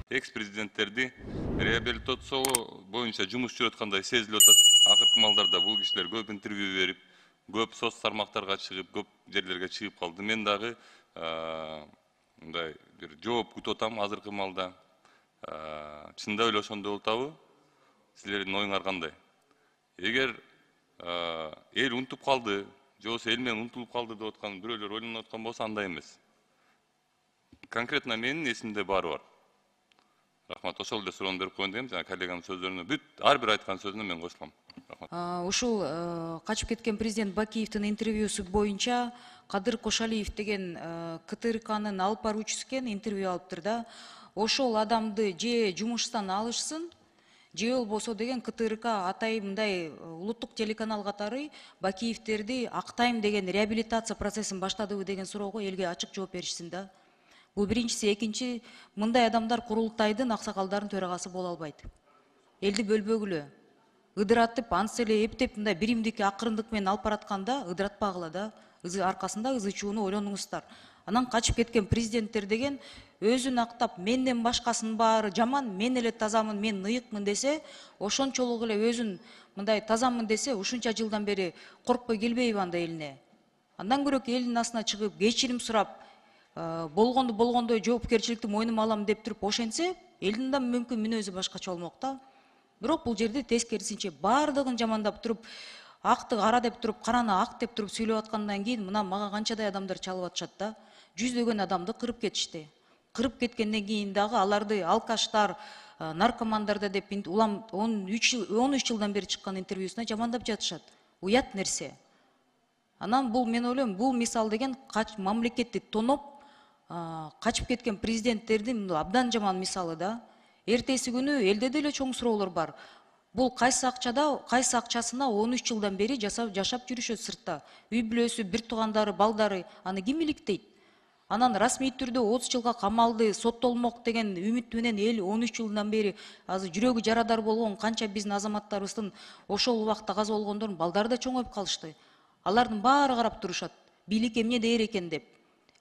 Экс-президенттерди реабилитациялоо боюнча жумуш жүрүп аткандай сезилип атат. Акыркы малдарда бул кишилер көп интервью берип, көп соц тармактарга чыгып, көп жерлерге чыгып калды. Мен дагы мындай бир жооп күтүп атам азыркы малда. Чындап эле ошондой болуп атабы? Силердин оюңар кандай? Эгер эл унутуп калды, же болбосо эл менен унутулуп калды деп аткан бирөөлөр ойлонуп аткан болсо андай эмес. Конкретно менин эсимде баары бар. Рахмат, ошол эле суроону берип коеюн дегем, жана коллеганын сөздөрүнө ар бир айткан сөзүнө мен кошулам. Рахмат. Ушул качып кеткен президент Бакиевдин интервьюсу боюнча Кадыр Кошалиев деген КТРКнын алып баруучусу экен, интервью алыптыр да. Ошол адамды же жумуштан алышсын, же болбосо деген КТРК атай мындай улуттук телеканал катары Бакиевдерди актайм деген реабилитация процессин баштадыбы деген суроого элге ачык жооп беришсин да. Бул биринчиси, экинчи, мындай адамдар курултайдын аксакалдардын төрагасы боло албайт. Элди бөлбөгүлө. Ыдыратып, ансы эле эптеп мындай биримдик акырындык менен алып баратканда ыдыратпагыла да. Аркасында ызы чууну ойлонуңуздар. Анан качып кеткен президенттер деген өзүн актап, менден башкасынын баары жаман, мен эле тазамын, мен ыйыкмын десе, ошончолук эле өзүн мындай тазамын десе, ушунча жылдан бери коркпой келбейби анда элине? Андан көрөк элдин астына чыгып, кечирим сурап, болгондой жоопкерчиликти мойнума алам деп туруп ошентсе, элдин да мүмкүн мүнөзү башкача болмок да. Бирок бул жерде тескерисинче баардыгын жамандап туруп, акты кара деп туруп, караны ак деп туруп сүйлөп аткандан кийин мына мага канчадай адамдар чалып атышат да. Жүздөгөн адамды кырып кетишти. Кырып кеткенден кийин дагы аларды алкаштар, наркомандар деп улам 13 жылдан бери чыккан интервьюсуна жамандап жатышат. Уят нерсе. Анан бул мен ойлойм, бул мисал деген мамлекетти тоноп, качып кеткен президенттердин абдан жаман мисалы да. Эртеси күнү элде деле чоң суроолор бар. Бул кайсы акчасына 13 жылдан бери жашап жүрүшөт сыртта. Үй бүлөсү, бир туугандары, балдары, аны ким иликтейт? Анан расмий түрдө 30 жылга камалды, соттолмок деген үмүт менен эл 13 жылдан бери азыр жүрөгү жарадар болгон канча биздин азаматтарыбыздын ошол убакта каза болгондордун балдары да чоңоюп калышты. Алардын баары карап турушат. Бийлик эмне дээр экен деп.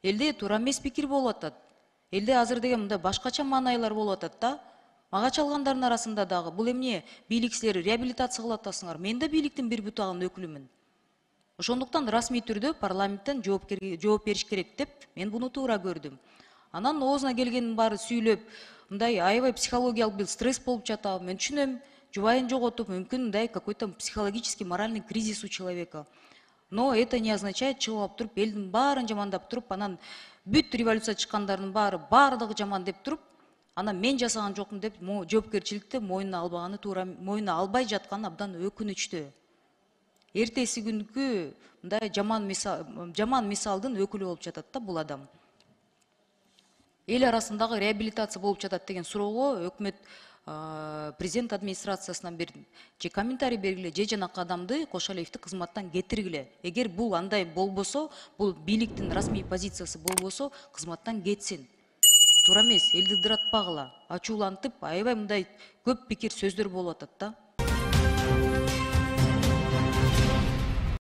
Элде туура эмес пикир болуп атат. Элде азыр деген мындай башкача маанайлар болуп атат да. Мага чалгандардын арасында дагы бул эмне бийлик силер реабилитация кылып атасыңар? Мен да бийликтин бир бутагынын өкүлүмүн. Ошондуктан расмий түрдө парламенттен жооп бериш керек деп мен буну туура көрдүм. Анан оозуна келгенин баары сүйлөп, мындай аябай психологиялык бир стресс болуп жатабы, мен түшүнөм. Жубайын жоготуп, мүмкүн мындай какой-то психологический, моральный кризис у человека. Но это не означает, чыгып алып туруп, элдин баарын жамандап туруп, анан бүт революция чыккандардын баардыгы жаман деп туруп, анан мен жасаган жокмун деп жоопкерчиликти мойнуна албаганы туура, мойнуна албай жатканы абдан өкүнүчтүү. Эртеси күнкү мындай жаман мисалдын өкүлү болуп жатат да бул адам. Эл арасындагы реабилитация болуп жатат деген суроого өкмөт президент администрациясынан же комментарий бергиле, же жанакы адамды Кошалиевди кызматтан кетиргиле. Эгер бул андай болбосо, бул бийликтин расмий позициясы болбосо, кызматтан кетсин. Туура эмес, элди ыдыратпагыла, ачуулантып, аябай мындай көп пикир сөздөр болуп атат да.